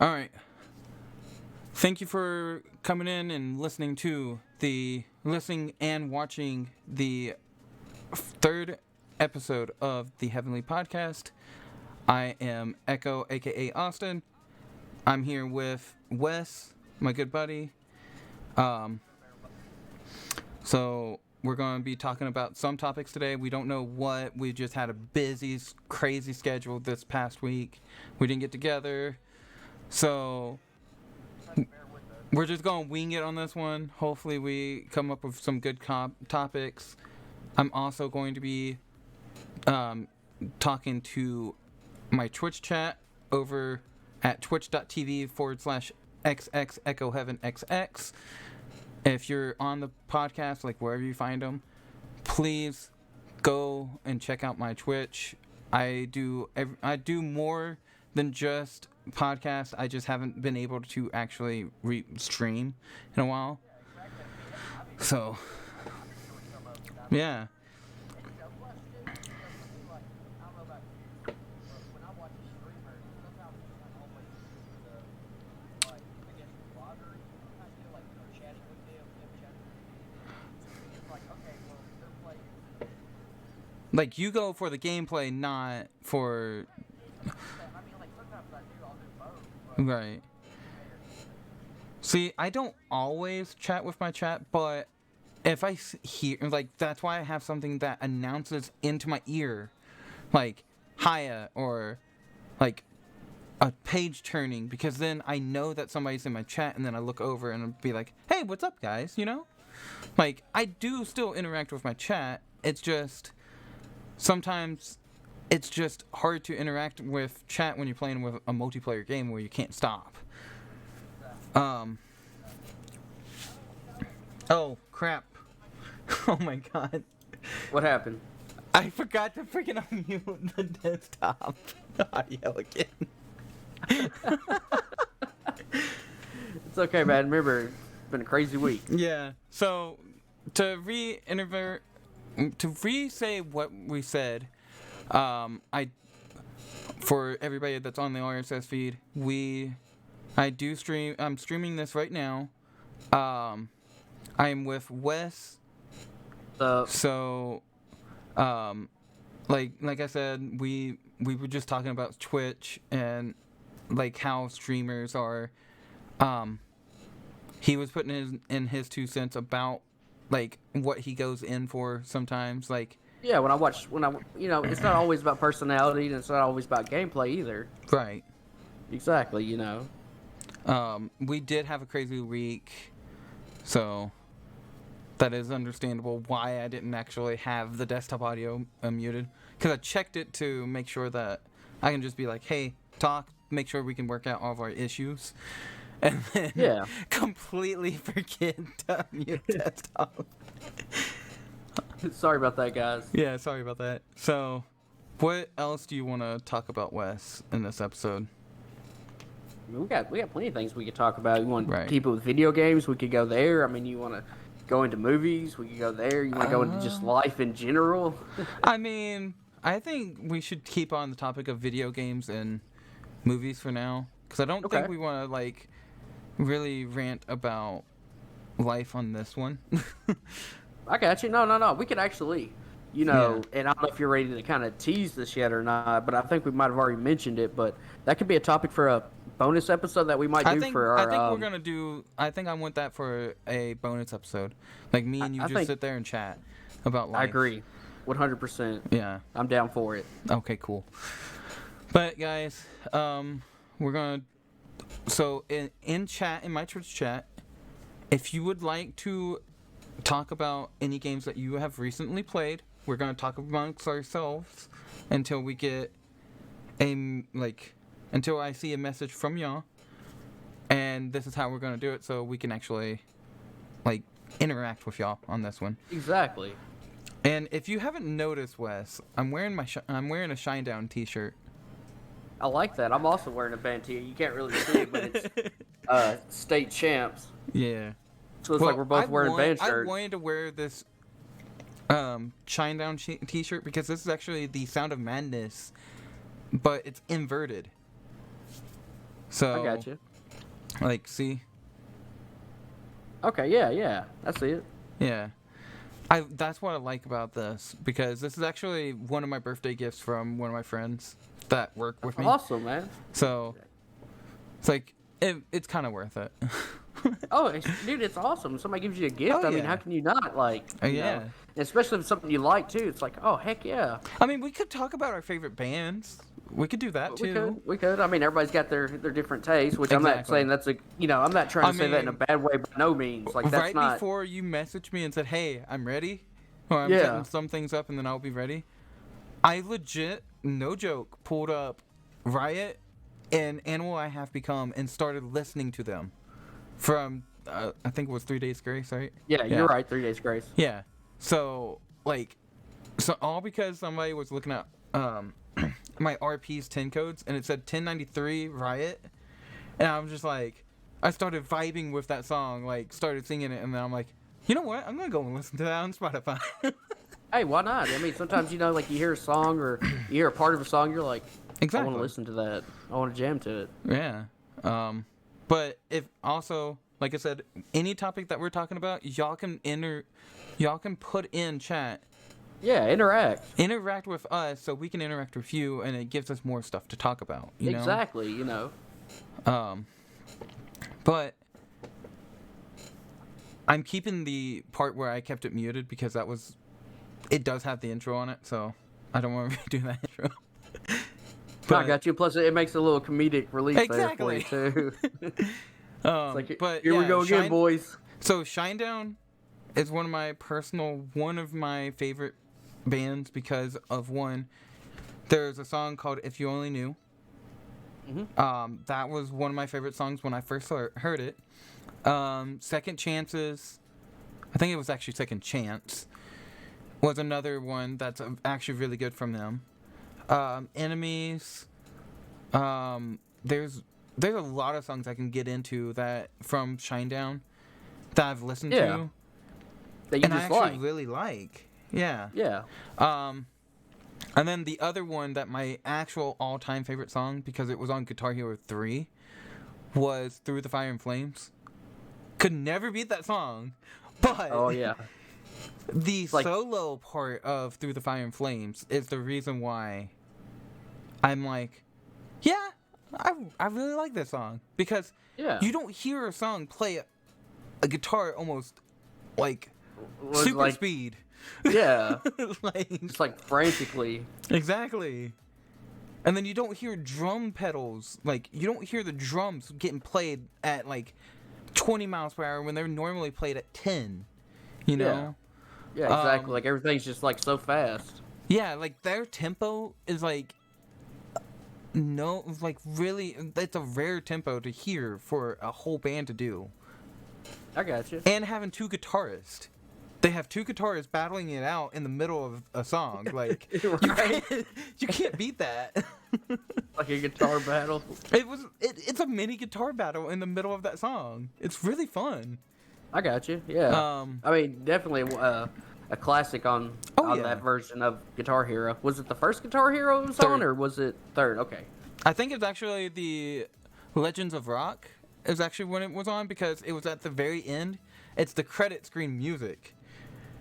All right. Thank you for coming in and listening and watching the third episode of the Heavenly Podcast. I am Echo, aka Austin. I'm here with Wes, my good buddy. So we're going to be talking about some topics today. We don't know what. We just had a busy, crazy schedule this past week. We didn't get together. So we're just going to wing it on this one. Hopefully we come up with some good topics. I'm also going to be talking to my Twitch chat over at twitch.tv/XxEcHo HeavenxX. If you're on the podcast, like wherever you find them, please go and check out my Twitch. I do more than just podcasts. I just haven't been able to actually stream in a while. So, yeah. Like, you go for the gameplay, not for... Right. See, I don't always chat with my chat, but if I hear... Like, that's why I have something that announces into my ear. Like, Haya, or, like, a page turning. Because then I know that somebody's in my chat, and then I look over and I'll be like, hey, what's up, guys? You know? Like, I do still interact with my chat. It's just... Sometimes it's just hard to interact with chat when you're playing with a multiplayer game where you can't stop. Oh, crap. Oh my god. What happened? I forgot to freaking unmute the desktop audio again. It's okay, man. Remember, it's been a crazy week. Yeah. So, to re-say what we said, for everybody that's on the RSS feed, I'm streaming this right now. I'm with Wes. So, like I said, we were just talking about Twitch and like how streamers are. He was putting in his 2 cents about like what he goes in for sometimes, like Yeah, it's not always about personality, and it's not always about gameplay either. right. Exactly, We did have a crazy week, so that is understandable why I didn't actually have the desktop audio muted, because I checked it to make sure that I can just be like, hey, talk, make sure we can work out all of our issues, and then completely forget to mute desktop. Sorry about that, guys. Yeah, sorry about that. So, what else do you want to talk about, Wes, in this episode? I mean, we got plenty of things we could talk about. You want to Right. keep it with video games? We could go there. I mean, you want to go into movies? We could go there. You want to go into just life in general? I mean, I think we should keep on the topic of video games and movies for now, because I don't think we want to like really rant about life on this one. I got you. No. We could actually, and I don't know if you're ready to kind of tease this yet or not, but I think we might have already mentioned it, but that could be a topic for a bonus episode that we might do for our... I think we're going to do... I think I want that for a bonus episode. Like, me and you just sit there and chat about life. I agree. 100%. Yeah. I'm down for it. Okay, cool. But, guys, we're going to... So, in chat, in my Twitch chat, if you would like to talk about any games that you have recently played, we're going to talk amongst ourselves until we get until I see a message from y'all, and this is how we're going to do it, so we can actually like interact with y'all on this one. Exactly. And if you haven't noticed, Wes, I'm wearing a Shinedown t-shirt. I like that. I'm also wearing a band tee. You can't really see it, but it's state champs. Yeah. So it's like we're both wearing band shirts. I wanted to wear this Shinedown t-shirt because this is actually the Sound of Madness, but it's inverted. So I got you. Like, see. Okay, yeah, I see it. Yeah. That's what I like about this, because this is actually one of my birthday gifts from one of my friends that work with me. Awesome, man. So it's like it's kind of worth it. Oh, dude, it's awesome. Somebody gives you a gift. Oh, I mean, yeah. how can you not like? You Yeah. know? Especially if it's something you like too. It's like, oh heck yeah. I mean, we could talk about our favorite bands. We could do that too. We could. I mean, everybody's got their different tastes, which I'm not Exactly. saying that's a. You know, I'm not trying to say that in a mean, bad way by no means. Like that's Right not. before you messaged me and said, "Hey, I'm ready," or I'm Yeah. setting some things up and then I'll be ready. I legit, no joke, pulled up Riot and Animal I Have Become and started listening to them from I think it was 3 Days Grace, right? Yeah, you're right. 3 Days Grace. Yeah. So like, all because somebody was looking at my RP's 10 codes and it said 1093 Riot, and I was just like, I started vibing with that song, like started singing it, and then I'm like, you know what? I'm gonna go and listen to that on Spotify. Hey, why not? I mean, sometimes like you hear a song or you hear a part of a song, you're like, Exactly. I want to listen to that. I want to jam to it. Yeah. But if also, like I said, any topic that we're talking about, y'all can put in chat. Yeah, Interact with us so we can interact with you, and it gives us more stuff to talk about. Exactly, you know. But I'm keeping the part where I kept it muted because it does have the intro on it, so I don't want to redo that intro. But I got you. Plus, it makes a little comedic relief Exactly. there for you too. But here we go again, boys. So Shinedown is one of my favorite bands because of one. There's a song called "If You Only Knew." Mm-hmm. That was one of my favorite songs when I first heard it. Second Chances, I think it was actually Second Chance, was another one that's actually really good from them. Enemies. There's a lot of songs I can get into that from Shinedown that I've listened to. That you and just I actually like. really like. Yeah. Yeah. And then the other one that my actual all-time favorite song, because it was on Guitar Hero 3, was Through the Fire and Flames. Could never beat that song, but oh yeah, the solo part of Through the Fire and Flames is the reason why I'm like, yeah, I really like this song, because you don't hear a song play a guitar almost like super speed. Yeah, like, it's like frantically. Exactly. And then you don't hear drum pedals, like you don't hear the drums getting played at like 20 miles per hour when they're normally played at 10. You know? Yeah, exactly. Like everything's just like so fast. Yeah, like their tempo is like really, it's a rare tempo to hear for a whole band to do. I got you. And having two guitarists. They have two guitarists battling it out in the middle of a song. Like, right? you can't beat that. Like a guitar battle. It's a mini guitar battle in the middle of that song. It's really fun. I got you. Yeah. I mean, definitely a classic on that version of Guitar Hero. Was it the first Guitar Hero it was on, or was it third? Okay. I think it's actually the Legends of Rock is actually when it was on, because it was at the very end. It's the credit screen music.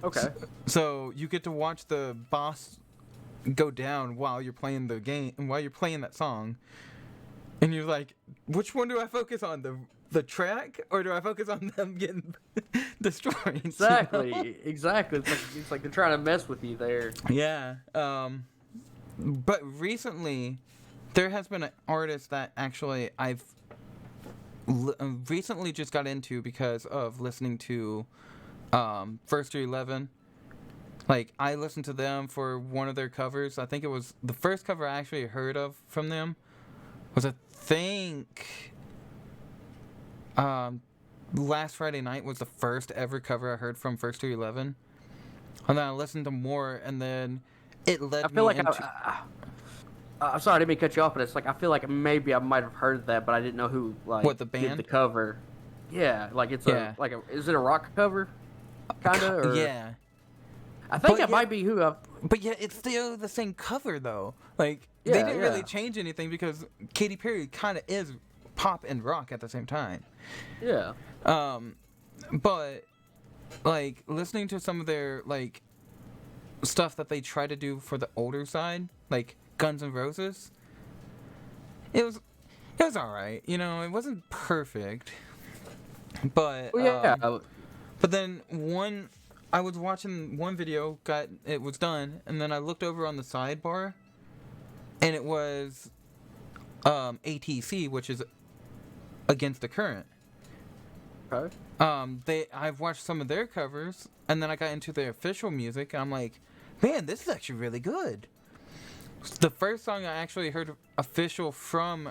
Okay. So you get to watch the boss go down while you're playing the game, while you're playing that song, and you're like, which one do I focus on, the track, or do I focus on them getting destroyed? Exactly. You know? Exactly. It's like they're trying to mess with you there. Yeah. But recently, there has been an artist that actually I've recently just got into because of listening to First to 11. Like, I listened to them for one of their covers. I think it was the first cover I actually heard of from them was, I think, Last Friday Night was the first ever cover I heard from First to 11. And then I listened to more, and then it led me into... I'm sorry, I didn't mean to cut you off, but it's like I feel like maybe I might have heard that, but I didn't know who the band did the cover. Yeah, like it's is it a rock cover, kinda? Or? Yeah. I think it might be who. But yeah, it's still the same cover though. Like they didn't really change anything because Katy Perry kind of is pop and rock at the same time. Yeah. But like listening to some of their like stuff that they try to do for the older side, like Guns N' Roses, it was all right. You know, it wasn't perfect, but Well, yeah. but then I was watching one video, it was done, and then I looked over on the sidebar, and it was ATC, which is Against the Current. Okay. I've watched some of their covers, and then I got into their official music, and I'm like, man, this is actually really good. The first song I actually heard official from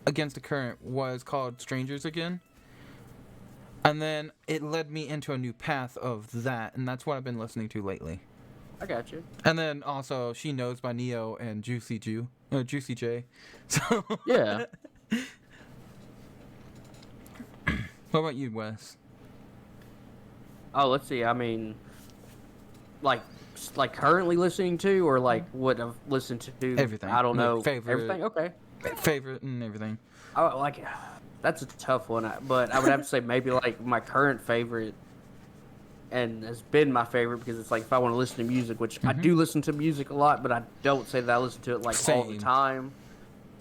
Against the Current was called Strangers Again. And then it led me into a new path of that, and that's what I've been listening to lately. I got you. And then also She Knows by Neo and Juicy J. So Yeah. What about you, Wes? Oh, let's see. I mean, like currently listening to, or like what I've listened to. Everything. I don't know. Favorite. Everything. Okay. Favorite and everything. I like. That's a tough one, but I would have to say maybe like my current favorite, and has been my favorite because it's like if I want to listen to music, which I do listen to music a lot, but I don't say that I listen to it like all the time.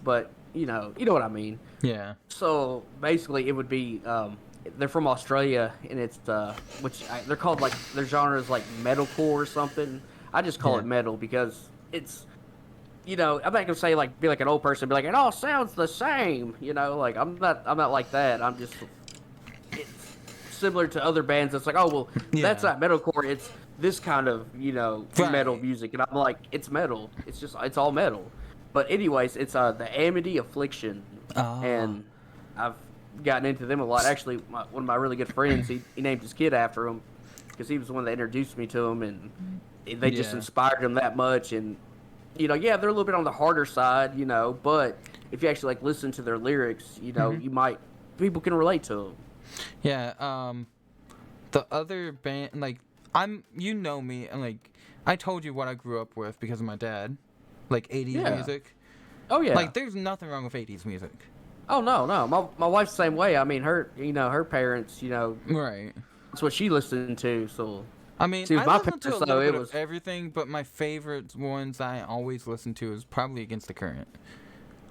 But you know what I mean. Yeah. So basically, it would be they're from Australia, and it's they're called like their genre is like metalcore or something. I just call it metal because it's. I'm not gonna say like be like an old person, be like it all sounds the same. Like I'm not like that. It's similar to other bands. That's like, oh well, that's not metalcore. It's this kind of metal music, and I'm like, it's metal. It's all metal. But anyways, it's the Amity Affliction, and I've gotten into them a lot. Actually, one of my really good friends, he named his kid after him because he was the one that introduced me to him, and they just inspired him that much. And they're a little bit on the harder side, but if you actually like listen to their lyrics, people can relate to them. Yeah. The other band, like me, and like I told you what I grew up with because of my dad, like 80s music. Oh yeah. Like there's nothing wrong with 80s music. Oh no. My wife's the same way. I mean, her parents, right. That's what she listened to. So I mean, see, I listen to a little bit of everything, but my favorite ones I always listen to is probably Against the Current.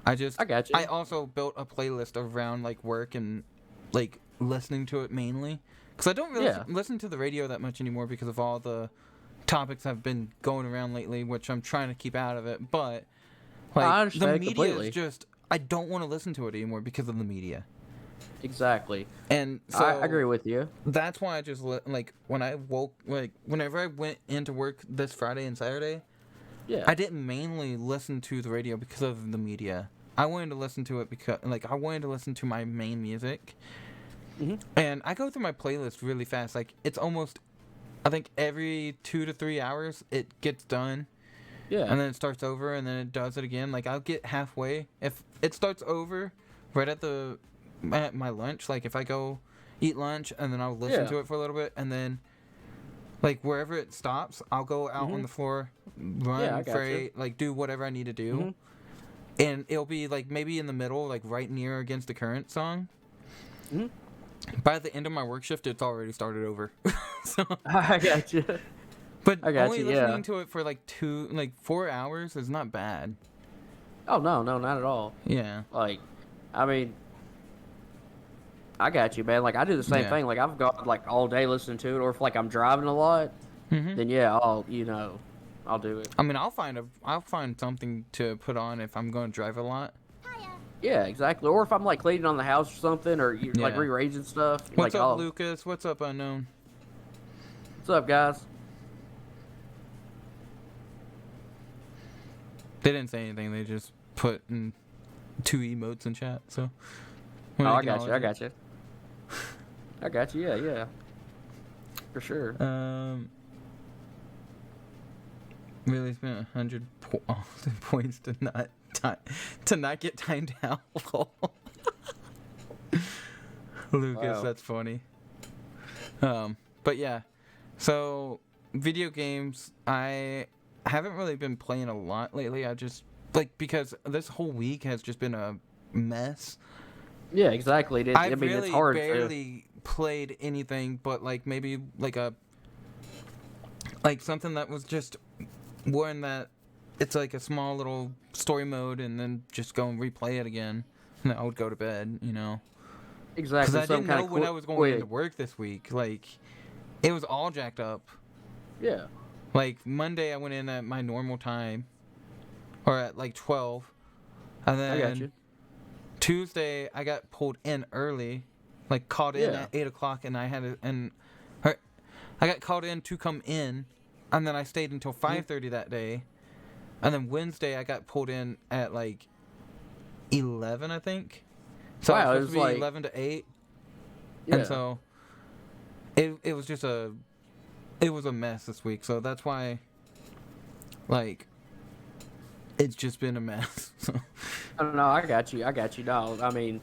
I got you. I also built a playlist around like work and like listening to it mainly because I don't really listen to the radio that much anymore because of all the topics have been going around lately, which I'm trying to keep out of it. But like the media completely. Is just I don't want to listen to it anymore because of the media. Exactly. And so I agree with you. That's why I just like when I woke whenever I went into work this Friday and Saturday, I didn't mainly listen to the radio because of the media. I wanted to listen to it because I wanted to listen to my main music. Mm-hmm. And I go through my playlist really fast. Like it's almost I think every 2 to 3 hours it gets done. Yeah. And then it starts over and then it does it again. Like I'll get halfway. If it starts over right at my lunch, like if I go eat lunch and then I'll listen to it for a little bit and then like wherever it stops I'll go out on the floor, run, like do whatever I need to do, and it'll be like maybe in the middle, like right near Against the Current song. By the end of my work shift it's already started over. So I got you. But only listening to it for like 4 hours is not bad. Oh no, not at all. Yeah. Like I mean I got you, man. Like I do the same thing. Like I've got like all day listening to it, or if like I'm driving a lot, then I'll do it. I mean, I'll find something to put on if I'm going to drive a lot. Yeah, exactly. Or if I'm like cleaning on the house or something, or like rearranging stuff. What's up, Lucas? What's up, Unknown? What's up, guys? They didn't say anything. They just put in 2 emotes in chat. So. I got you. I got you. Yeah. For sure. Really spent 100 points to not get timed out. Lucas, that's funny. But yeah. So video games, I haven't really been playing a lot lately. I just because this whole week has just been a mess. Yeah, exactly. I mean, it's really hard to. barely played anything but like maybe like something that was just one that it's like a small little story mode and then just go and replay it again. And then I would go to bed, you know. Because Exactly, I some didn't kind know of when I was going into quick. work this week. Like, it was all jacked up. Yeah, Like, Monday I went in at my normal time, or at like 12. And I got then you. Tuesday I got pulled in early, like called in Yeah. at 8 o'clock, and I had to, or, I got called in to come in, and then I stayed until Mhm. 5:30 that day. And then Wednesday I got pulled in at like 11, I think. So I was Wow, it supposed to was be like, 11 to 8, and yeah. so it was just it was a mess this week. So that's why, like, it's just been a mess. So. I don't know. I got you. I got you. No, I mean,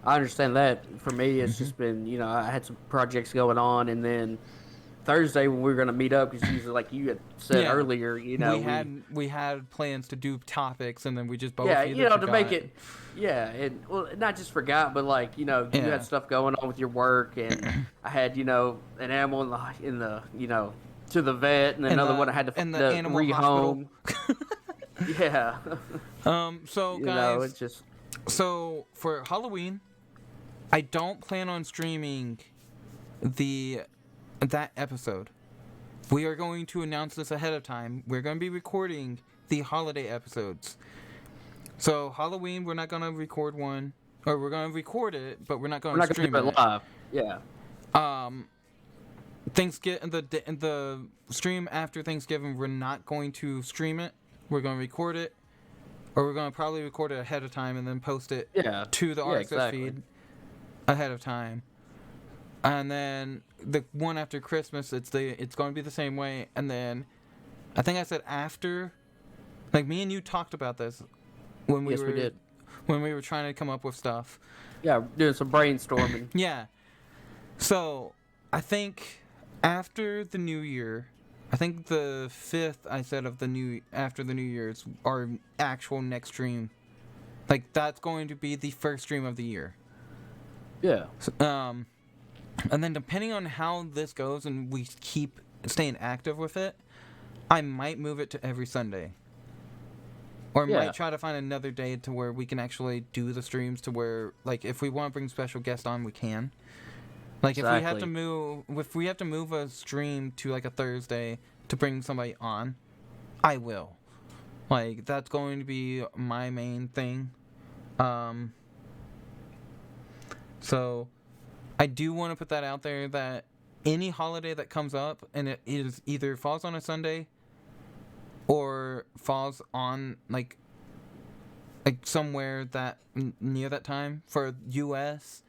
I understand that. For me, it's Mhm. just been, I had some projects going on, and then Thursday when we were gonna meet up, because usually, like you had said Yeah, earlier, we had plans to do topics, and then we just both yeah, either to make forgot. it, yeah, and well, not just forgot, but like you had Yeah, stuff going on with your work, and I had an animal in the to the vet, and and another one I the had to and the to animal hospital. rehome. Yeah, So guys, it's just so for Halloween, I don't plan on streaming the that episode. We are going to announce this ahead of time. We're going to be recording the holiday episodes. So Halloween, we're not going to record one, or we're going to record it, but we're not we're going to not gonna stream do it it. live. Yeah, Um, Thanksgiving, the stream after Thanksgiving, we're not going to stream it. We're going to record it, or we're going to probably record it ahead of time and then post it yeah, to the yeah, RSS exactly. feed ahead of time. And then the one after Christmas, it's going to be the same way. And then I think I said after, like me and you talked about this when we Yes, we were did. trying to come up with stuff. Yeah, doing some brainstorming. Yeah. So I think after the New Year, I think the 5th I said of the new after the New Year's our actual next stream. Like that's going to be the first stream of the year. Yeah, So, and then depending on how this goes and we keep staying active with it, I might move it to every Sunday. Or yeah, might try to find another day to where we can actually do the streams to where like if we want to bring special guests on, we can. Like exactly. if we have to move a stream to like a Thursday to bring somebody on, I will. Like that's going to be my main thing. Um so I do want to put that out there that any holiday that comes up and it is either falls on a Sunday or falls on like somewhere that near that time for US,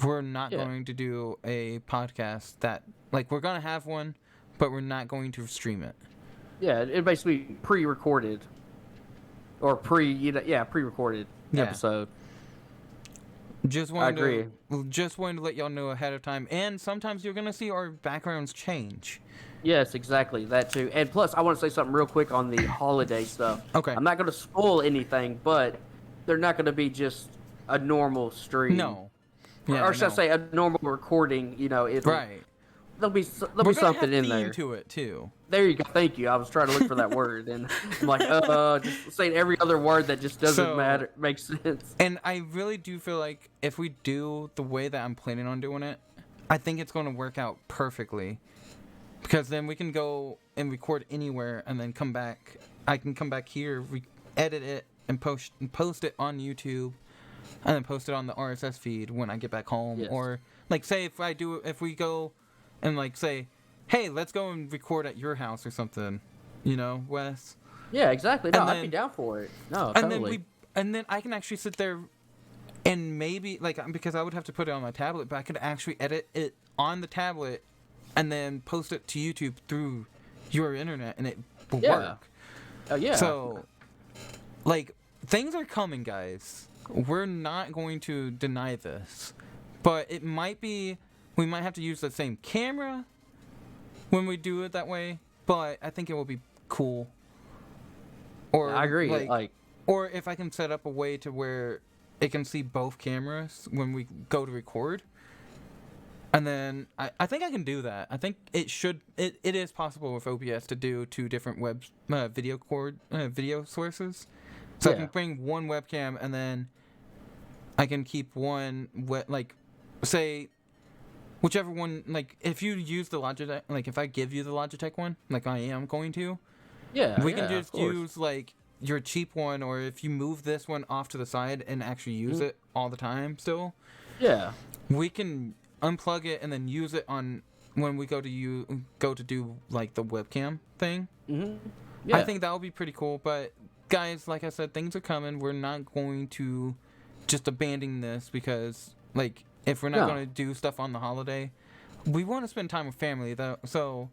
we're not Yeah, going to do a podcast that like we're gonna have one, but we're not going to stream it. yeah. It basically pre-recorded or pre-recorded Yeah, episode. just I wanted agree. just wanted to let y'all know ahead of time. And sometimes you're gonna see our backgrounds change. Yes, exactly. That too. And plus, I want to say something real quick on the holiday stuff. Okay. I'm not going to spoil anything, but they're not going to be just a normal stream, No. or Yeah. should I No. say, a normal recording. Right. There'll We're be gonna something have in theme there. to it too. There you go. Thank you. I was trying to look for that word, and I'm like, just saying every other word that just doesn't So, matter makes sense. and I really do feel like if we do the way that I'm planning on doing it, I think it's going to work out perfectly. Because then we can go and record anywhere and then come back. I can come back here, edit it, and post it on YouTube, and then post it on the RSS feed when I get back home. Yes. Or like say if we go and like say, hey, let's go and record at your house or something, Wes. Yeah, exactly. No, And I'd be then down for it. No, and then totally. I can actually sit there and maybe like because I would have to put it on my tablet, but I could actually edit it on the tablet and then post it to YouTube through your internet, and it will Yeah. work. Oh yeah. So, like, things are coming, guys. We're not going to deny this, but it might be we might have to use the same camera when we do it that way. But I think it will be cool. Or I agree. or if I can set up a way to where it can see both cameras when we go to record. And then I think I can do that. I think it is possible with OBS to do 2 different video sources. So I can bring one webcam and then I can keep one say whichever one, like if you use the Logitech, like if I give you the Logitech one, like I am going to, we can just use like your cheap one, or if you move this one off to the side and actually use it all the time still, we can unplug it and then use it on when we go to do like the webcam thing. I think that would be pretty cool. But guys, like I said, things are coming. We're not going to just abandon this because like if we're not going to do stuff on the holiday, we want to spend time with family though. So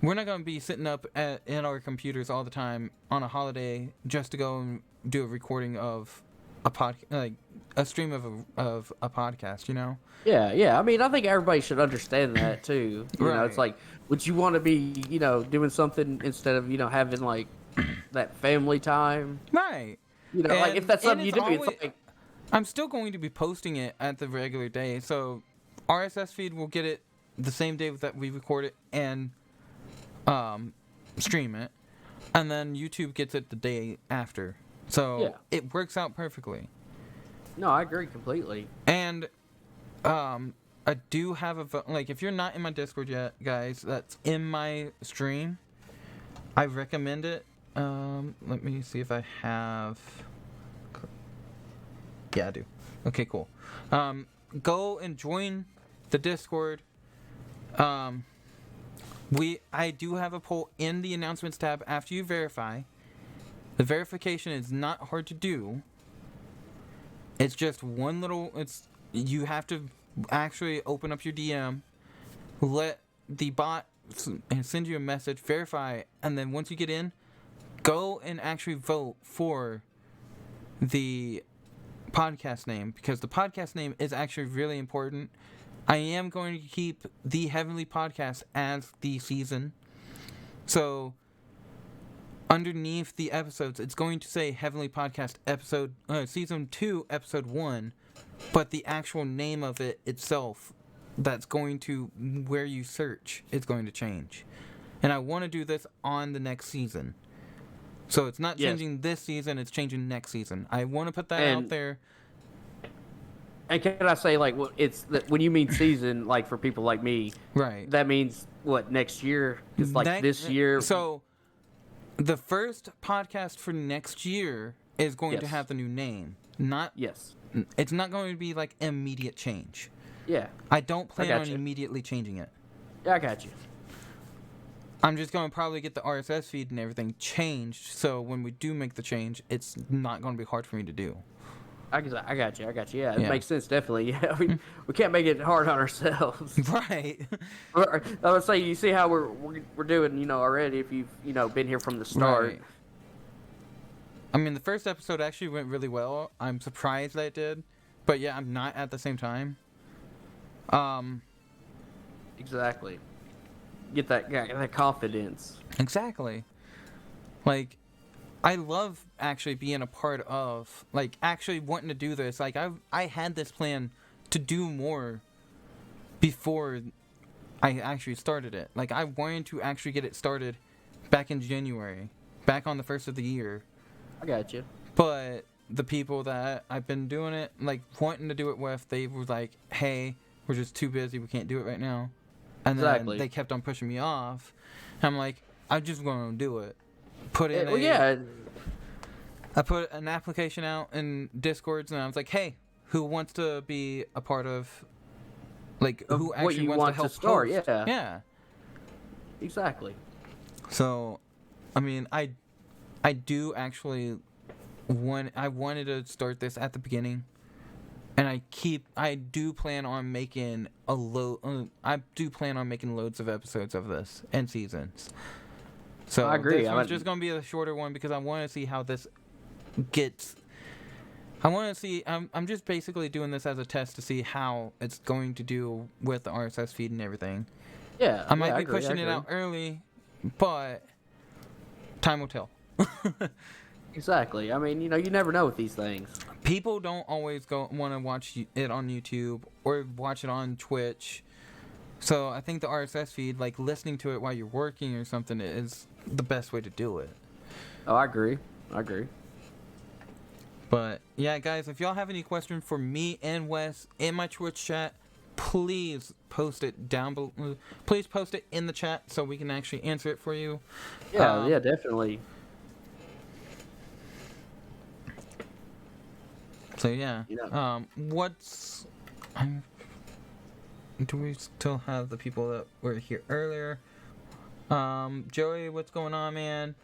we're not going to be sitting up in our computers all the time on a holiday just to go and do a recording of a stream of a podcast, you know? Yeah. I mean, I think everybody should understand that too. You know, it's like, would you want to be, doing something instead of, having like that family time? Right. Like if that's something you do, it's like. I'm still going to be posting it at the regular day, so RSS feed will get it the same day that we record it and stream it, and then YouTube gets it the day after. So it works out perfectly. No, I agree completely. And I do have if you're not in my Discord yet, guys, that's in my stream. I recommend it. Let me see if I have. Yeah, I do. Okay, cool. Go and join the Discord. I do have a poll in the announcements tab after you verify. The verification is not hard to do. It's just you have to actually open up your DM, let the bot send you a message, verify, and then once you get in, go and actually vote for the podcast name, because the podcast name is actually really important. I am going to keep the Heavenly Podcast as the season. So underneath the episodes, it's going to say Heavenly Podcast episode season 2 episode 1, but the actual name of it itself that's going to where you search is going to change. And I want to do this on the next season. So it's not changing this season, it's changing next season. I want to put that out there. And can I say, like, when you mean season, like, for people like me, right? That means, what, next year? It's like this year. So the first podcast for next year is going to have the new name. It's not going to be, like, immediate change. Yeah. I don't plan on immediately changing it. Yeah, I got you. I'm just going to probably get the RSS feed and everything changed, so when we do make the change, it's not going to be hard for me to do. I got you. Yeah, it makes sense, definitely. Yeah, we can't make it hard on ourselves. Right. I would say, you see how we're doing, already, if you've, been here from the start. Right. I mean, the first episode actually went really well. I'm surprised that it did. But yeah, I'm not at the same time. Exactly. Get that confidence. Exactly. Like, I love actually being a part of, like, actually wanting to do this. Like, I had this plan to do more before I actually started it. Like, I wanted to actually get it started back in January, back on the 1st of the year. I got you. But the people that I've been doing it, like, wanting to do it with, they were like, hey, we're just too busy, we can't do it right now. And then they kept on pushing me off. I'm like, I'm just going to do it. I put an application out in Discords, and I was like, hey, who wants to be a part of, like, who actually wants to help start? Yeah. Exactly. So, I mean, I do actually I wanted to start this at the beginning. And I do plan on making loads of episodes of this and seasons. So I agree. This one's just going to be a shorter one because I want to see how this gets. I want to see. I'm just basically doing this as a test to see how it's going to do with the RSS feed and everything. Yeah. I might be pushing it out early, but time will tell. Exactly. I mean, you never know with these things. people don't always want to watch it on YouTube or watch it on Twitch. So I think the RSS feed, like listening to it while you're working or something, is the best way to do it. Oh, I agree. But yeah, guys, if y'all have any questions for me and Wes in my Twitch chat, please post it down below. Please post it in the chat so we can actually answer it for you. Yeah, definitely. So yeah, Yeah. Do we still have the people that were here earlier? Joey, what's going on, man?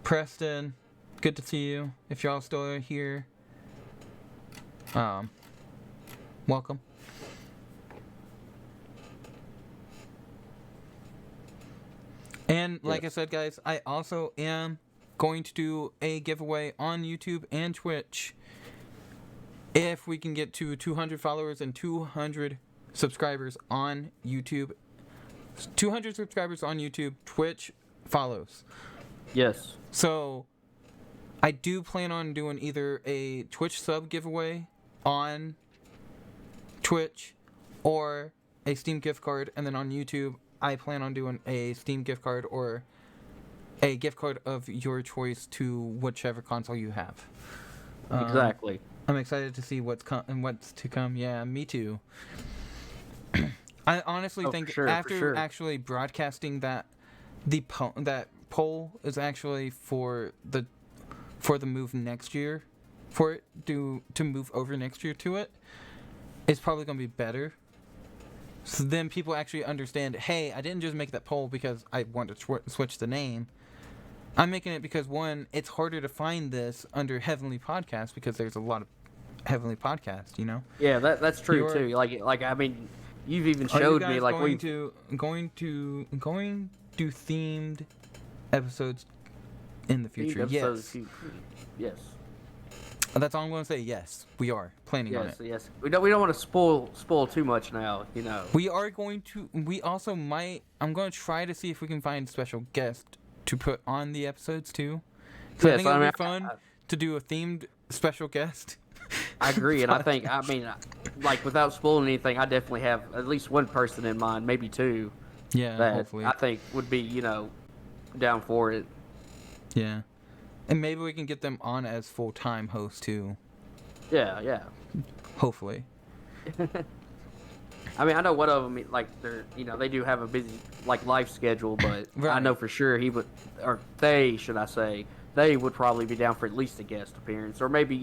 Preston, good to see you. If y'all still are here, welcome. And like I said, guys, I also am going to do a giveaway on YouTube and Twitch. If we can get to 200 followers and 200 subscribers on YouTube, 200 subscribers on YouTube, Twitch follows. Yes. So I do plan on doing either a Twitch sub giveaway on Twitch or a Steam gift card, and then on YouTube I plan on doing a Steam gift card or a gift card of your choice to whichever console you have. Exactly. I'm excited to see what's to come. Yeah, me too. I honestly think after actually broadcasting that that poll is actually for the move next year, for it to move over next year to it, it's probably going to be better. So then people actually understand, hey, I didn't just make that poll because I want to switch the name. I'm making it because, one, it's harder to find this under Heavenly Podcast because there's a lot of Heavenly Podcasts, you know? Yeah, that's true too. Like I mean, you've even showed me like going to themed episodes in the future. Yes. Yes. That's all I'm going to say. Yes, we are planning on it. Yes. We don't want to spoil too much now, you know. We are going to. We also might. I'm going to try to see if we can find a special guest to put on the episodes too. So I think it'll be fun to do a themed special guest. I agree, and I mean, like without spoiling anything, I definitely have at least one person in mind, maybe two. Yeah, that hopefully. I think would be, down for it. Yeah. And maybe we can get them on as full-time hosts too. Yeah. Hopefully. I mean, I know one of them, like, they do have a busy, like, life schedule, but I know for sure he would, or they, should I say, they would probably be down for at least a guest appearance, or maybe,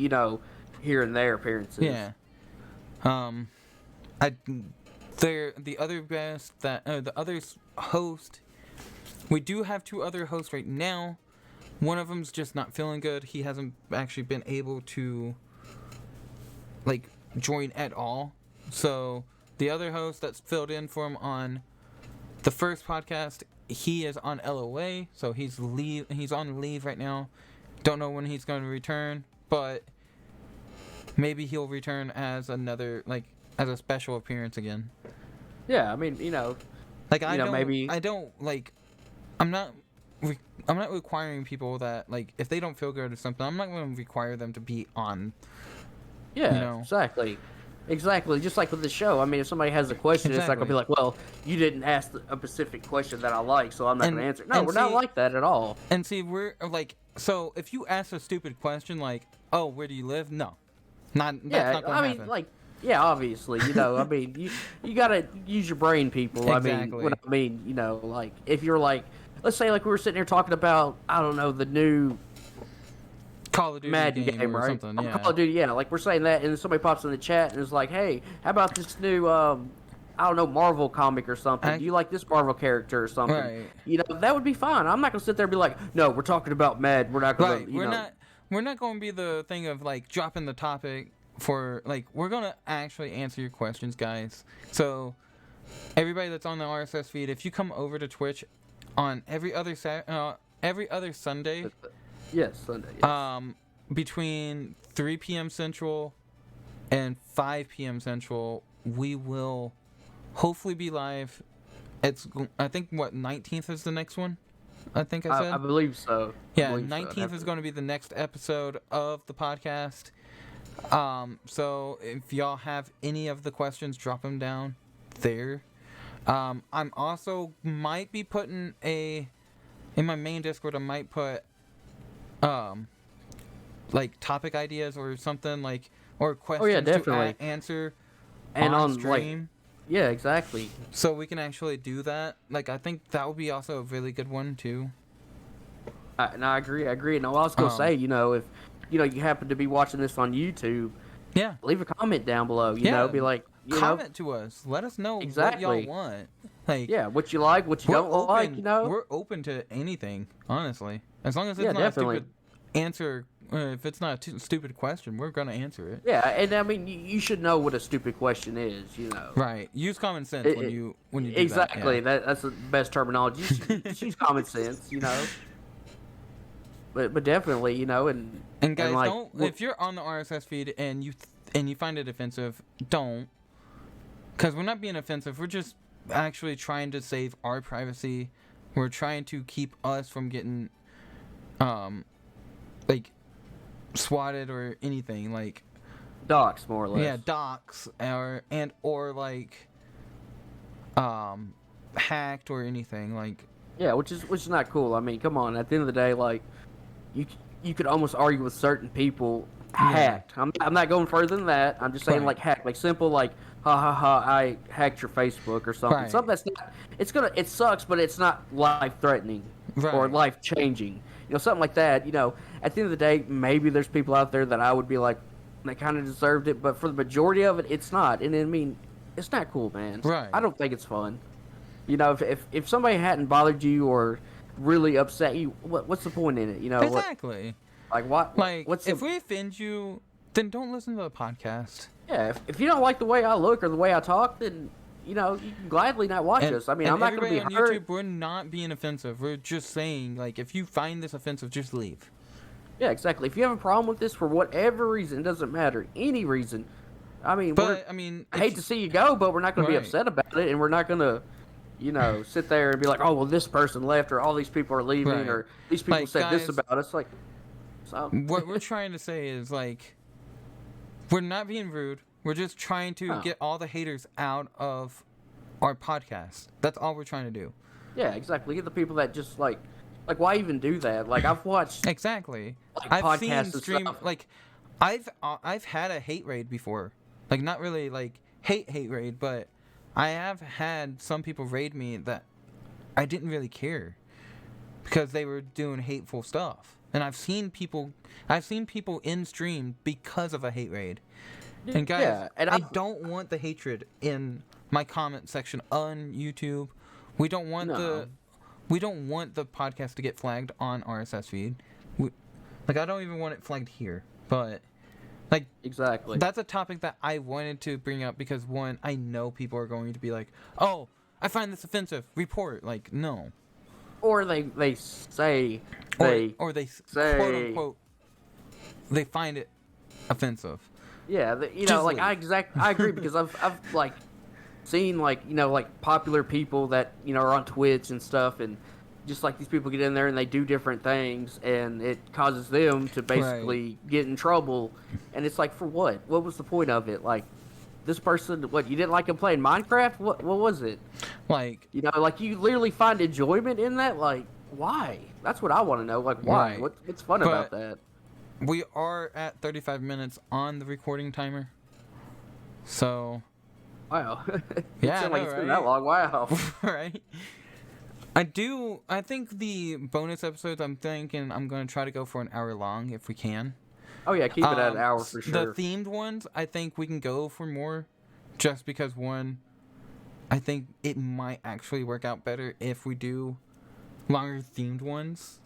here and there appearances. Yeah. The other host, we do have two other hosts right now. One of them's just not feeling good. He hasn't actually been able to, like, join at all. So the other host that's filled in for him on the first podcast, he is on LOA, so he's on leave right now. Don't know when he's going to return, but maybe he'll return as as a special appearance again. Yeah, I mean, I'm not requiring people that, like, if they don't feel good or something, I'm not going to require them to be on. Yeah, exactly. Just like with the show. I mean, if somebody has a question, it's not going to be like, well, you didn't ask a specific question that I like, so I'm not going to answer. No, we're not like that at all. And see, we're like, so if you ask a stupid question like, oh, where do you live? No. That's not going to happen. Mean, like, yeah, obviously, I mean, you got to use your brain, people. Exactly. I mean, like, if you're like, let's say, like, we were sitting here talking about, I don't know, the new Call of Duty Madden game, or right? something, yeah. Call of Duty, yeah. Like, we're saying that, and then somebody pops in the chat and is like, hey, how about this new, I don't know, Marvel comic or something? Do you like this Marvel character or something? Right. That would be fine. I'm not going to sit there and be like, no, we're talking about Madden. We're not going to, We're not going to be the thing of, like, dropping the topic for, like, we're going to actually answer your questions, guys. So, everybody that's on the RSS feed, if you come over to Twitch on every other Sunday. Yes, Sunday. Yes. Between 3 p.m. Central and 5 p.m. Central, we will hopefully be live. I think, 19th is the next one? I think I said? I believe so. Yeah, 19th is going to be the next episode of the podcast. So if y'all have any of the questions, drop them down there. I'm also might be putting in my main Discord. I might put like topic ideas or something like or questions definitely. to answer And on on stream. yeah, exactly. So we can actually do that. Like I think that would be also a really good one too. And I agree. And I was gonna say, if you happen to be watching this on YouTube, Yeah. leave a comment down below. Be like, comment to us. Let us know exactly what y'all want. Like, yeah, what you like, what you don't like. We're open to anything, honestly. As long as it's not definitely. a stupid answer. If it's not a stupid question, we're gonna answer it. Yeah, and I mean, you should know what a stupid question is. Right. Use common sense when you do exactly. that. Yeah. That's the best terminology. Just use common sense. But definitely, and guys, and like, don't if you're on the RSS feed and you find it offensive, don't, because we're not being offensive. We're just actually trying to save our privacy. We're trying to keep us from getting like swatted or anything like docs, more or less. Yeah, docs or like hacked or anything like. Yeah, which is not cool. I mean, come on. At the end of the day, like, you could almost argue with certain people hacked. I'm not going further than that. I'm just saying like hacked, like simple, like ha ha ha, I hacked your Facebook or something. Something that's not. It sucks, but it's not life threatening or life changing. Something like that. At the end of the day, maybe there's people out there that I would be like, they kind of deserved it, but for the majority of it, it's not. And I mean, it's not cool, man. Right. I don't think it's fun. If somebody hadn't bothered you or really upset you, what's the point in it? Exactly. What? Like, if we offend you, then don't listen to the podcast. Yeah, if you don't like the way I look or the way I talk, then you can gladly not watch us. I mean, I'm not going to be on hurt. YouTube, we're not being offensive. We're just saying, like, if you find this offensive, just leave. Yeah, exactly. If you have a problem with this for whatever reason, it doesn't matter, any reason. I mean, I hate to see you go, but we're not going to be upset about it, and we're not going to. Sit there and be like, oh, well, this person left, or all these people are leaving, or these people said this about us. Like, so. What we're trying to say is, like, we're not being rude. We're just trying to get all the haters out of our podcast. That's all we're trying to do. Yeah, exactly. Get the people that just, like, why even do that? Like, I've watched... Exactly. Like, I've seen stuff. Like, I've had a hate raid before. Like, not really, like, hate raid, but... I have had some people raid me that I didn't really care because they were doing hateful stuff. And I've seen people in stream because of a hate raid. And guys, I don't want the hatred in my comment section on YouTube. We don't want the podcast to get flagged on RSS feed. I don't even want it flagged here, but exactly. That's a topic that I wanted to bring up because one, I know people are going to be like, "Oh, I find this offensive. Report." Like, no. Or they say or they say quote unquote they find it offensive. Yeah, I agree because I've like seen like popular people that are on Twitch and stuff, and just like these people get in there and they do different things, and it causes them to basically get in trouble. And it's like, for what? What was the point of it? Like, this person, what, you didn't like him playing Minecraft? What was it? Like, you literally find enjoyment in that? Like, why? That's what I want to know. Like, why? What's fun about that? We are at 35 minutes on the recording timer. So. Wow. Yeah, it's been that long. Wow. Right. I think the bonus episodes, I'm thinking I'm going to try to go for an hour long if we can. Oh, yeah, keep it at an hour for sure. The themed ones, I think we can go for more just because, one, I think it might actually work out better if we do longer themed ones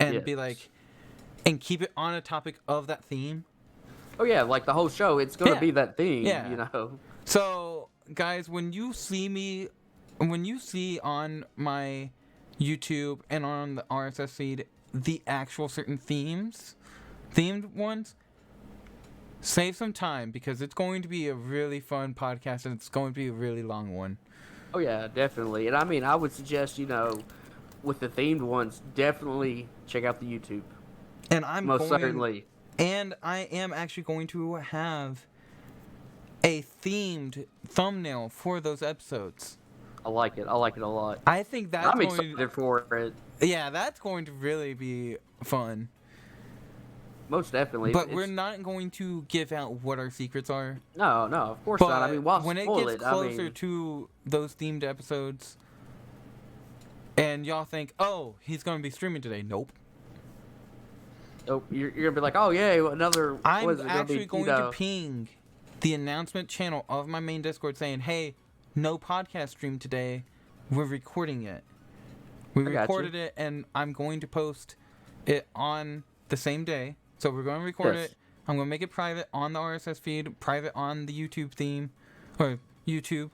and be like, and keep it on a topic of that theme. Oh, yeah, like the whole show, it's going to be that theme, So, guys, when you see on my YouTube and on the RSS feed the actual certain themed ones, save some time because it's going to be a really fun podcast and it's going to be a really long one. Oh yeah, definitely. And I mean, I would suggest, with the themed ones, definitely check out the YouTube. And I'm most certainly. And I am actually going to have a themed thumbnail for those episodes. I like it. I like it a lot. I think that's I'm going excited for it. Yeah, that's going to really be fun. Most definitely. But we're not going to give out what our secrets are. No, of course But not. I mean, why when it spoil gets it? closer to those themed episodes, and y'all think, oh, he's going to be streaming today. Nope. Nope. You're gonna be like, oh yeah, another. I'm what is it actually gonna be, going to ping the announcement channel of my main Discord saying, hey, no podcast stream today. We're recording it. We recorded it, and I'm going to post it on the same day. So we're going to record it. I'm going to make it private on the RSS feed, private on the YouTube theme, or YouTube.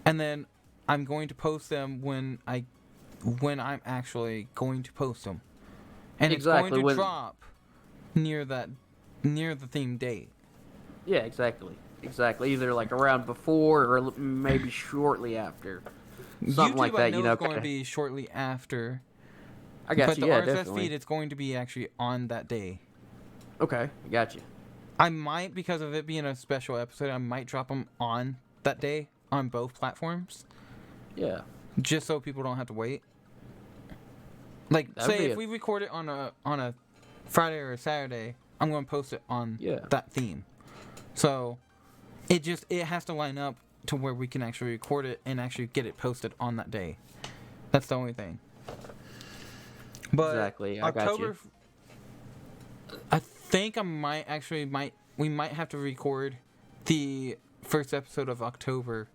And then I'm going to post them when I'm actually going to post them. And it's going to drop near the theme date. Yeah, exactly. Either like around before or maybe shortly after. Something YouTube, like that, I know you know. It's going to be shortly after. I got but you. the RSS definitely. feed, it's going to be actually on that day. Okay, got you. I might, because of it being a special episode, I might drop them on that day on both platforms. Yeah. Just so people don't have to wait. Like, say if we record it on a Friday or a Saturday, I'm going to post it on that theme. So it has to line up to where we can actually record it and actually get it posted on that day. That's the only thing. But exactly. I got you. I think we might have to record the first episode of October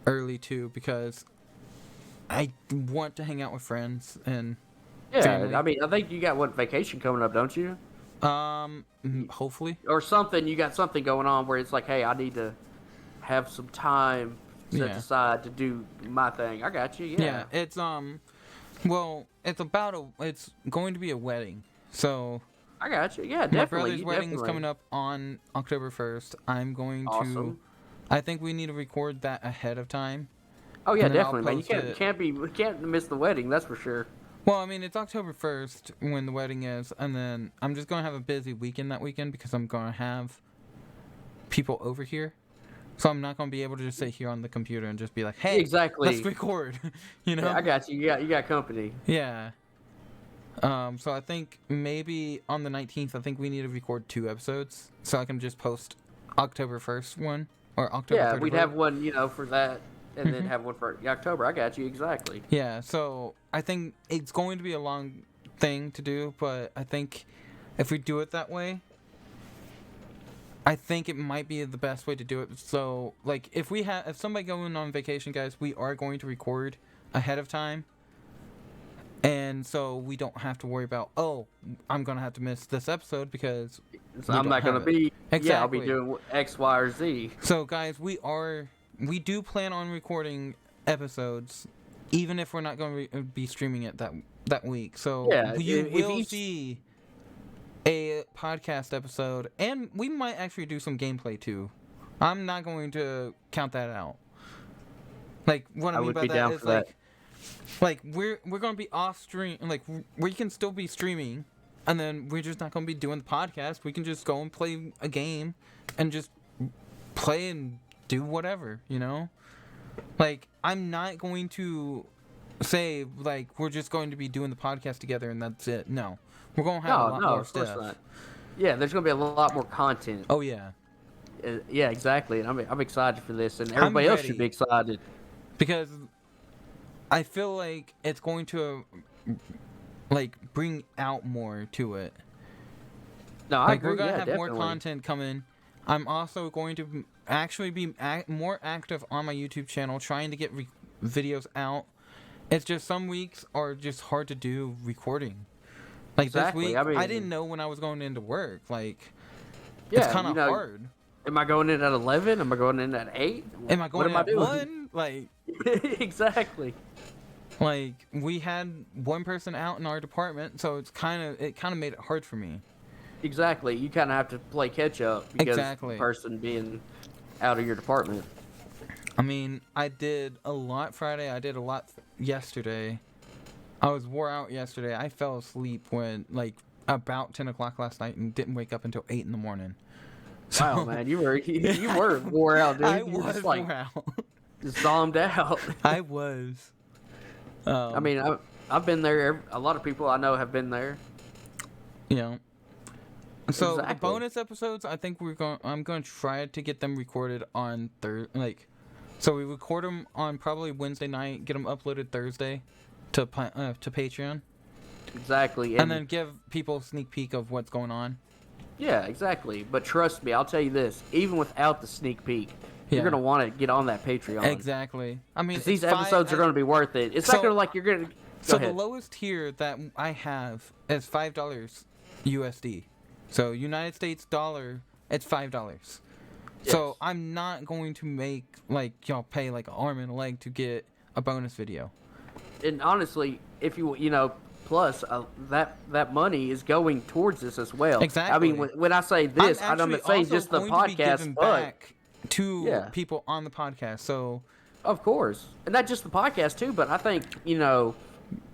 early too, because I want to hang out with friends and family. I mean, I think you got vacation coming up, don't you? Hopefully. Or something. You got something going on where it's like, hey, I need to have some time set aside to do my thing. I got you. Yeah. It's well, it's going to be a wedding, so. I got you. Yeah, definitely. My brother's wedding is coming up on October 1st. I'm going to. I think we need to record that ahead of time. Oh yeah, definitely, man. You can't miss the wedding. That's for sure. Well, I mean, it's October 1st when the wedding is, and then I'm just gonna have a busy weekend that weekend because I'm gonna have people over here. So I'm not gonna be able to just sit here on the computer and just be like, "Hey, let's record." You know? Yeah, I got you. You got company. Yeah. So I think maybe on the 19th, I think we need to record 2 episodes, so I can just post October 1st one or October 31st. Yeah, we'd have one, for that, and then have one for October. I got you exactly. Yeah, so I think it's going to be a long thing to do, but I think if we do it that way, I think it might be the best way to do it. So, like, if somebody going on vacation, guys, we are going to record ahead of time. And so we don't have to worry about, I'm going to have to miss this episode because I'm not going to be. Exactly. Yeah, I'll be doing X, Y, or Z. So, guys, we do plan on recording episodes, even if we're not going to be streaming it that week. So you will see a podcast episode, and we might actually do some gameplay too. I'm not going to count that out. Like, what I mean by that is like we're gonna be off stream, like we can still be streaming, and then we're just not gonna be doing the podcast. We can just go and play a game, and just play and do whatever, Like, I'm not going to say like we're just going to be doing the podcast together and that's it. No, we're gonna have a lot more stuff. Not. Yeah, there's gonna be a lot more content. Oh yeah. Yeah, exactly. And I'm excited for this, and everybody else should be excited because I feel like it's going to bring out more to it. No, I agree. We're gonna have definitely. more content coming. I'm also going to actually be more active on my YouTube channel, trying to get videos out. It's just some weeks are just hard to do recording. Like this week, I didn't know when I was going into work. Like, it's kind of hard. Am I going in at 11? Am I going in at 8? Am I going in at 1? Like, exactly. Like, we had one person out in our department, so it kind of made it hard for me. Exactly. You kind of have to play catch up because the person being out of your department. I mean, I did a lot Friday. I did a lot yesterday. I was wore out yesterday. I fell asleep when about 10 o'clock last night and didn't wake up until 8 in the morning. So, Wow, man, you were wore out, dude. I You were was just like wore out. just zombed out. I was. I mean, I've been there. A lot of people I know have been there. You know. So Exactly. the bonus episodes, I think I'm going to try to get them recorded on so we record them on probably Wednesday night, get them uploaded Thursday to Patreon. Exactly. And then give people a sneak peek of what's going on. Yeah, exactly. But trust me, I'll tell you this: even without the sneak peek, you're gonna want to get on that Patreon. Exactly. I mean, these episodes are gonna be worth it. It's not gonna like you're gonna. So the lowest tier that I have is $5 USD. So United States dollar, it's $5. Yes. So I'm not going to make y'all pay like an arm and a leg to get a bonus video. And honestly, if you know. Plus, that money is going towards this as well. Exactly. I mean, when I say this, I'm not saying just the podcast, but back to people on the podcast. So, of course, and not just the podcast too, but I think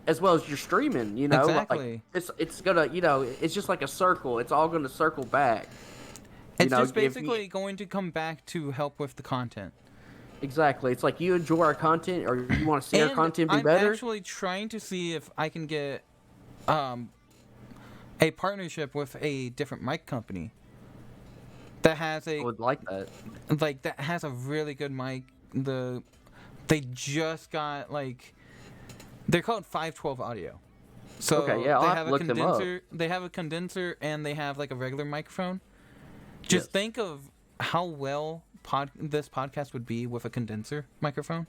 as well as your streaming. Exactly. Like it's gonna it's just like a circle. It's all gonna circle back. It's just basically going to come back to help with the content. Exactly. It's like you enjoy our content or you want to see our content be better. I'm actually trying to see if I can get a partnership with a different mic company that has I would like that. That has a really good mic. They just got they're called 512 Audio. So okay, yeah, I'll have to look them up. They have a condenser and they have a regular microphone. Just think of how well this podcast would be with a condenser microphone.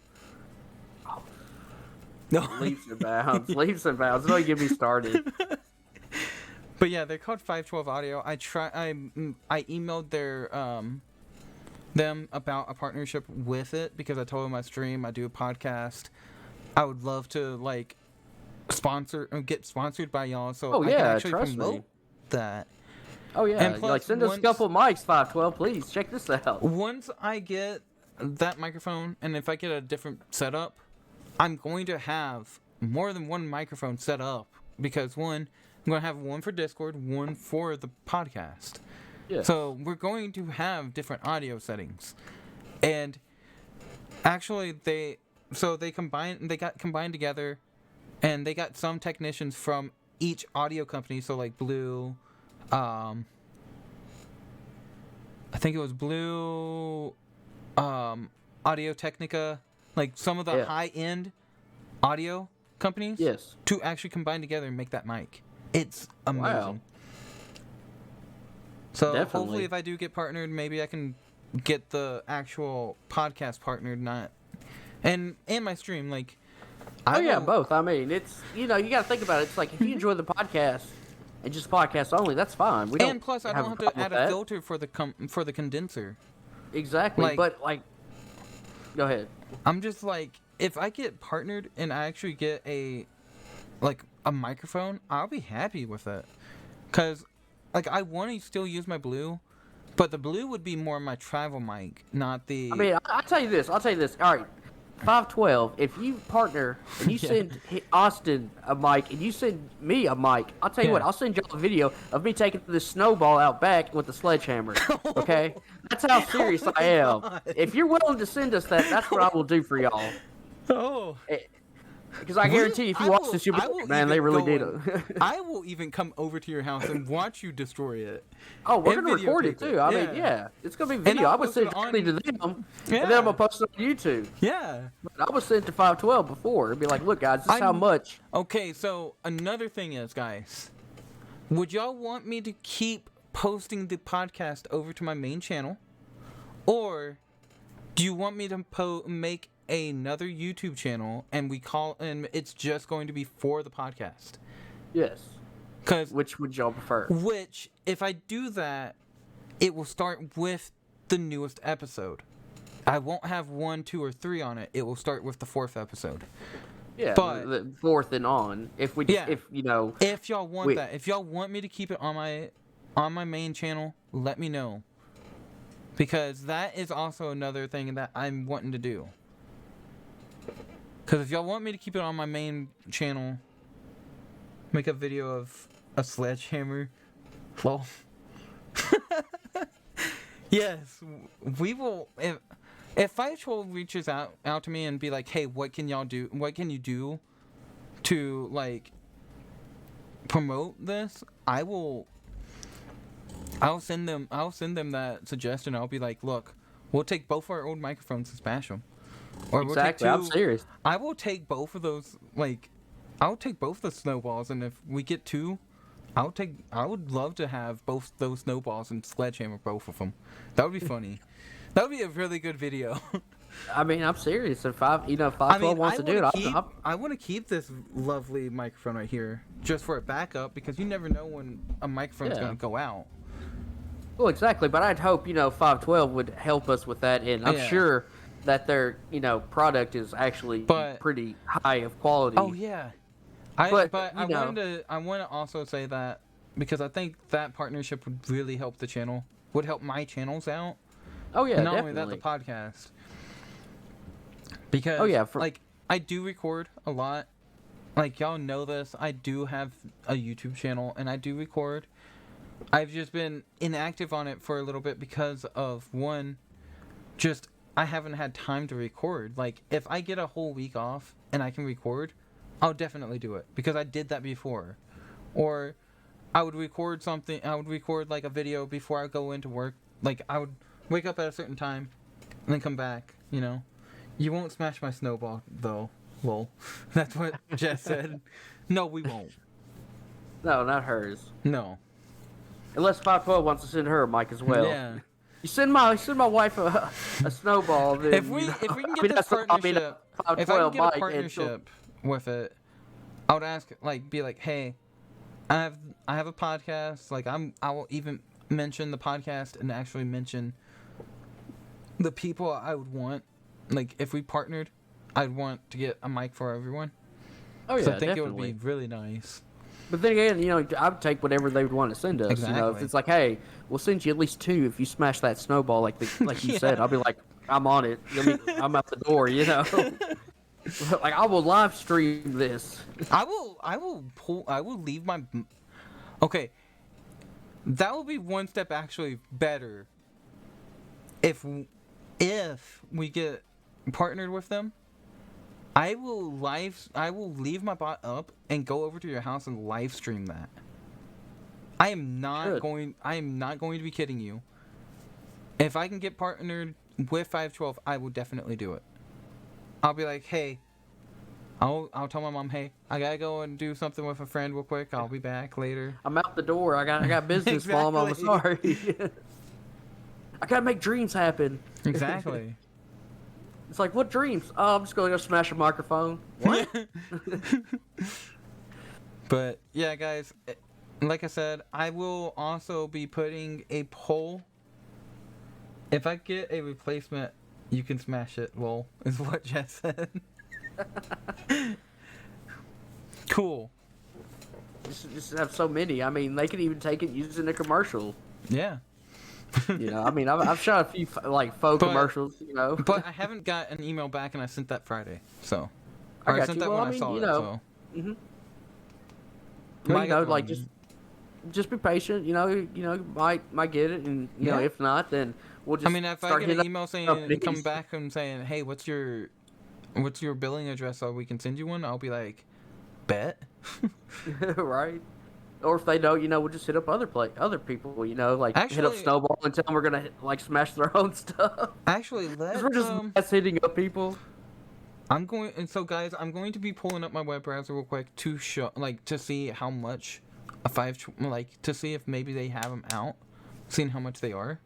Oh. No, leaps and bounds. Don't get me started. But yeah, they're called 512 Audio. I emailed them about a partnership with it because I told them I stream, I do a podcast. I would love to get sponsored by y'all, so I can actually promote that. Oh yeah, and plus, send us a couple of mics, 512, please. Check this out. Once I get that microphone, and if I get a different setup, I'm going to have more than one microphone set up because I'm going to have one for Discord, one for the podcast. Yeah. So we're going to have different audio settings, and actually they got combined together, and they got some technicians from each audio company. So Blue. I think it was Blue, Audio Technica, some of the high-end audio companies. Yes. To actually combine together and make that mic. It's amazing. Wow. So hopefully, if I do get partnered, maybe I can get the actual podcast partnered, and my stream. Both. I mean, it's you got to think about it. It's like if you enjoy the podcast. And just podcasts only, that's fine. And plus, I don't have to add a filter for the condenser. Exactly, but go ahead. I'm just if I get partnered and I actually get a microphone, I'll be happy with it. Cause I want to still use my Blue, but the Blue would be more my travel mic, not the. I mean, I'll tell you this. All right. 512, if you partner and you send Austin a mic and you send me a mic, I'll tell you what, I'll send y'all a video of me taking this snowball out back with the sledgehammer. Okay? That's how serious I am. God. If you're willing to send us that, that's what I will do for y'all. Oh. Because I guarantee if you watch this, you'll be like, man, they really did it. I will even come over to your house and watch you destroy it. Oh, we're going to record it, too. I mean, it's going to be video. I would send it directly to them, and then I'm going to post it on YouTube. Yeah. But I was sent to 512 before. It'd be like, look, guys, this is how much. Okay, so another thing is, guys, would y'all want me to keep posting the podcast over to my main channel? Or do you want me to make another YouTube channel and it's just going to be for the podcast? Yes. Which would y'all prefer? Which, if I do that, it will start with the newest episode. I won't have 1, 2, or 3 on it. It will start with the 4th episode. Yeah, but the 4th and on. If y'all want that, if y'all want me to keep it on my main channel, let me know. Because that is also another thing that I'm wanting to do. Because if y'all want me to keep it on my main channel, make a video of a sledgehammer. Well, yes, we will. If Fight reaches out to me and be like, "Hey, what can y'all do? What can you do to like promote this?" I'll send them that suggestion. I'll be like, "Look, we'll take both our old microphones and smash them." Or Exactly. we'll I'm serious. I will take both of those. Like, I'll take both the snowballs, and if we get 2, I would love to have both those snowballs and sledgehammer both of them. That would be funny. That would be a really good video. I mean, I'm serious. If 512 wants to do it, I want to keep this lovely microphone right here just for a backup, because you never know when a microphone's going to go out. Well, exactly. But I'd hope 512 would help us with that, and I'm sure that their product is actually pretty high of quality. Oh yeah. I want to also say that, because I think that partnership would really help the channel. Would help my channels out. Oh yeah, and not definitely. only that, the podcast. Because like I do record a lot. Like, y'all know this. I do have a YouTube channel and I do record. I've just been inactive on it for a little bit because of I haven't had time to record. Like, if I get a whole week off and I can record, I'll definitely do it, because I did that before. Or I would record like a video before I go into work. Like, I would wake up at a certain time and then come back, You won't smash my snowball, though. Lol. That's what Jess said. No, we won't. No, not hers. No. Unless 512 wants to send her a mic as well. Yeah. You send my wife a snowball. Then, if we can get this partnership, if I can get a partnership with it, I would be like, hey, I have a podcast. Like, I will even mention the podcast and actually mention the people I would want. Like, if we partnered, I'd want to get a mic for everyone. Oh yeah, so I think definitely. It would be really nice. But then again, I'd take whatever they would want to send us. Exactly. If it's like, hey, we'll send you at least 2 if you smash that snowball, like you said, I'll be like, I'm on it. I'm out the door. Like, I will live stream this. I will leave my. Okay, that will be one step actually better. If we get partnered with them, I will leave my bot up and go over to your house and live stream that. I am not going to be kidding you. If I can get partnered with 512, I will definitely do it. I'll be like, hey, I'll tell my mom, hey, I gotta go and do something with a friend real quick. I'll be back later. I'm out the door. I got business, Mom. I'm sorry. I gotta make dreams happen. Exactly. It's like, what dreams? Oh, I'm just gonna go smash a microphone. What? But yeah, guys, like I said, I will also be putting a poll. If I get a replacement, you can smash it. Lol, is what Jess said. Cool. Just have so many. I mean, they could even take it using a commercial. Yeah. I mean, I've shot a few faux commercials. But I haven't got an email back, and I sent that Friday. So I sent that when I saw it. So. Well, just be patient. Might get it, and if not, then we'll just. I mean, if I get an email saying, come back and saying, hey, what's your billing address so we can send you one, I'll be like, bet. Right. Or if they don't, we'll just hit up other people, hit up Snowball and tell them we're gonna smash their own stuff. Actually, we're just hitting up people. Guys, I'm going to be pulling up my web browser real quick to show, to see how much to see if maybe they have them out, seeing how much they are.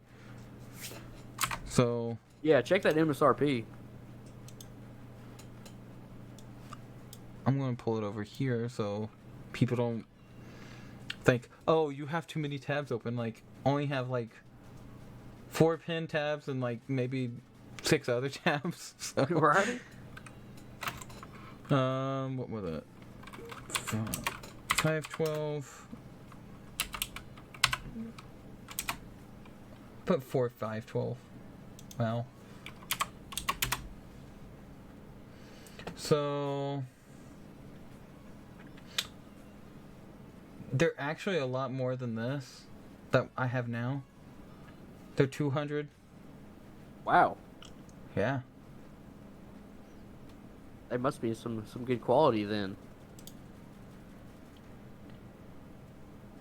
So. Yeah, check that MSRP. I'm gonna pull it over here so people don't think, oh, you have too many tabs open. Only have 4 pen tabs and maybe 6 other tabs. So. Right. What was it? 512. Put 512. Wow. So. They're actually a lot more than this that I have now. They're 200. Wow. Yeah. They must be some good quality then.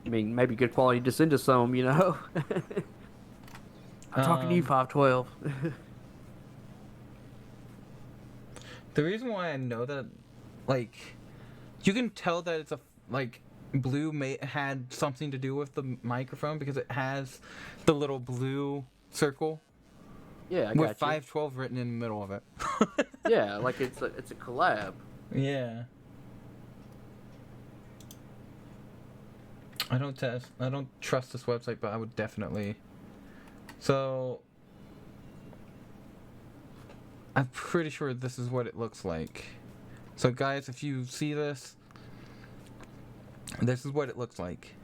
I mean, maybe good quality just into some, you know? I'm talking to you, 512. The reason why I know that, like, you can tell that it's a, like, blue had something to do with the microphone because it has the little blue circle Yeah, I with got you. 512 written in the middle of it. Yeah, like it's a collab. Yeah. I don't trust this website, but I would definitely. So I'm pretty sure this is what it looks like. So guys, if you see this, this is what it looks like.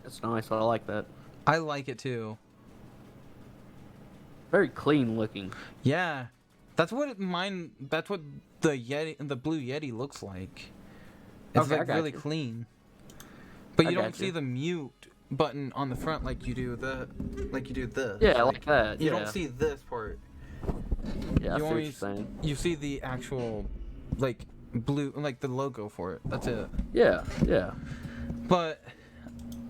That's nice. I like that. I like it too. Very clean looking. Yeah. That's what that's what the blue Yeti looks like. It's Okay, like really clean. But you don't see the mute button on the front like you do this. Yeah, like that. You don't see this part. Yeah, I see what you're saying. You see the actual, like, blue, like the logo for it. That's it. Yeah, yeah. But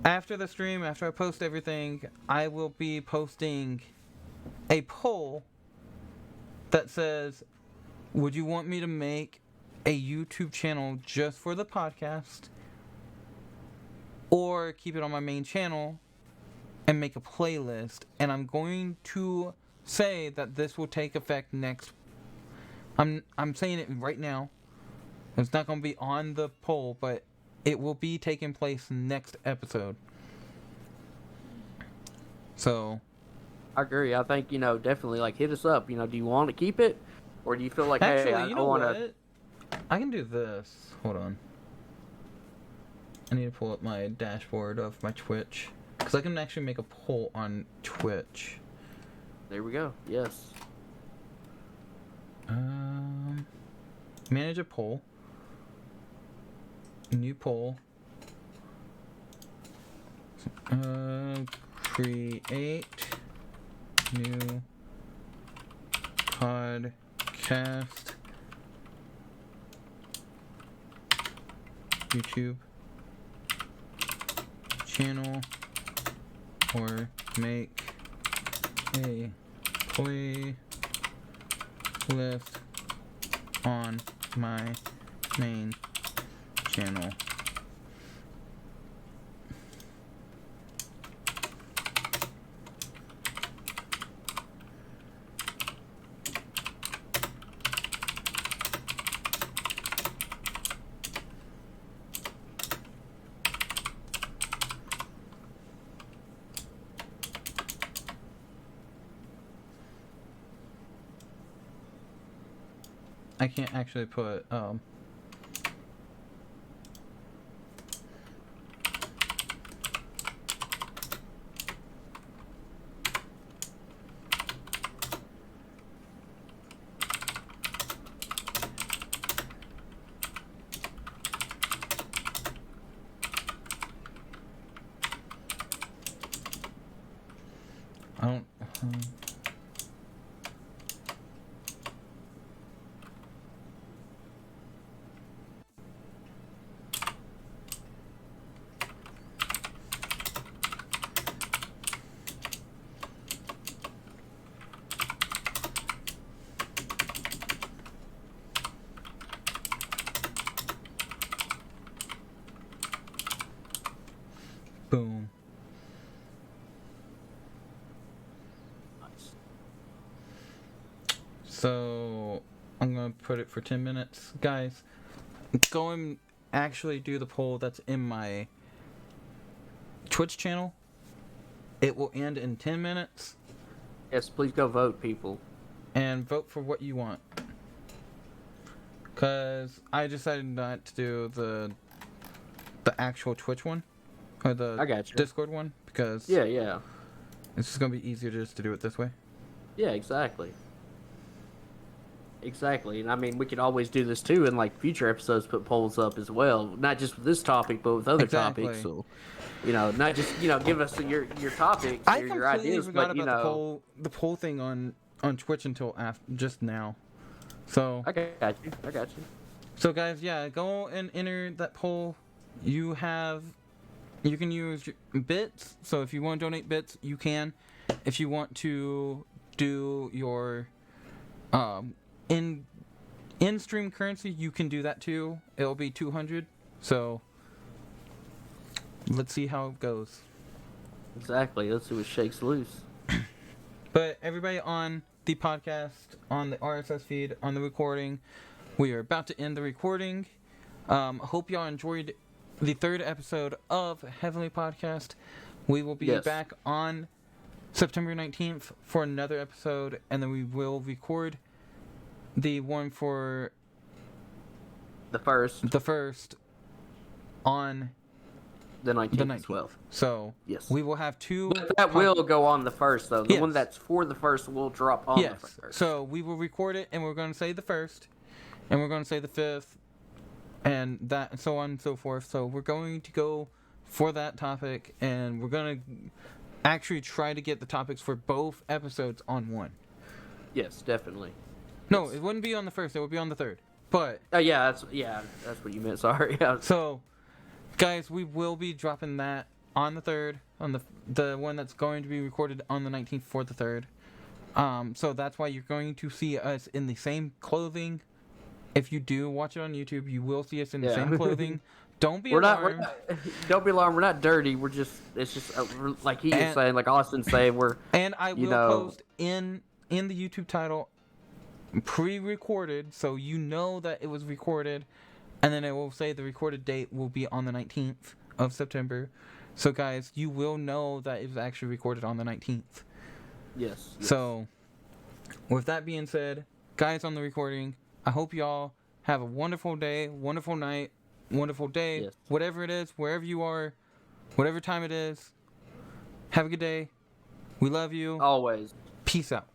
after the stream, after I post everything, I will be posting a poll that says, would you want me to make a YouTube channel just for the podcast, or keep it on my main channel and make a playlist? And I'm going to say that this will take effect next. I'm saying it right now. It's not going to be on the poll, but it will be taking place next episode. So I agree. I think, definitely, like, hit us up. Do you want to keep it? Or do you feel like, actually, hey, you know I want what? I can do this. Hold on. I need to pull up my dashboard of my Twitch, because I can actually make a poll on Twitch. There we go. Yes. Manage a poll. New poll. Create new podcast YouTube channel, or make a playlist on my main channel. I can't actually put I don't boom. So I'm gonna put it for 10 minutes. Guys, go and actually do the poll that's in my Twitch channel. It will end in 10 minutes. Yes, please go vote, people. And vote for what you want. Because I decided not to do the actual Twitch one. Or the I got you. Discord one. Because Yeah. it's just going to be easier just to do it this way. Yeah, exactly. Exactly, and I mean, we could always do this too in like future episodes. Put polls up as well, not just with this topic, but with other topics. Exactly. So, not just give us your topics I or your completely ideas, forgot but about the poll thing on Twitch until just now. So I got you. I got you. So guys, yeah, go and enter that poll. You can use bits. So if you want to donate bits, you can. If you want to do your in-stream currency, you can do that too. It'll be 200. So let's see how it goes. Exactly. Let's see what shakes loose. But everybody on the podcast, on the RSS feed, on the recording, we are about to end the recording. Hope y'all enjoyed the third episode of Heavenly Podcast. We will be back on September 19th for another episode, and then we will record the one for the first on the 19th as well. So we will have two. But that will go on the first, though. The one that's for the first will drop on the first. So we will record it, and we're going to say the first, and we're going to say the fifth, and that, and so on and so forth. So we're going to go for that topic, and we're going to actually try to get the topics for both episodes on one. Yes, definitely. No, it wouldn't be on the first. It would be on the third. But that's what you meant. Sorry. So, guys, we will be dropping that on the third, on the one that's going to be recorded on the 19th for the third. So that's why you're going to see us in the same clothing. If you do watch it on YouTube, you will see us in the same clothing. Don't be alarmed. Don't be alarmed. We're not dirty. It's just like he is saying, like Austin's saying, And I will post in the YouTube title pre-recorded, so you know that it was recorded, and then it will say the recorded date will be on the 19th of September. So guys, you will know that it was actually recorded on the 19th. Yes. So, with that being said, guys on the recording, I hope y'all have a wonderful day, wonderful night, wonderful day, whatever it is, wherever you are, whatever time it is. Have a good day. We love you. Always. Peace out.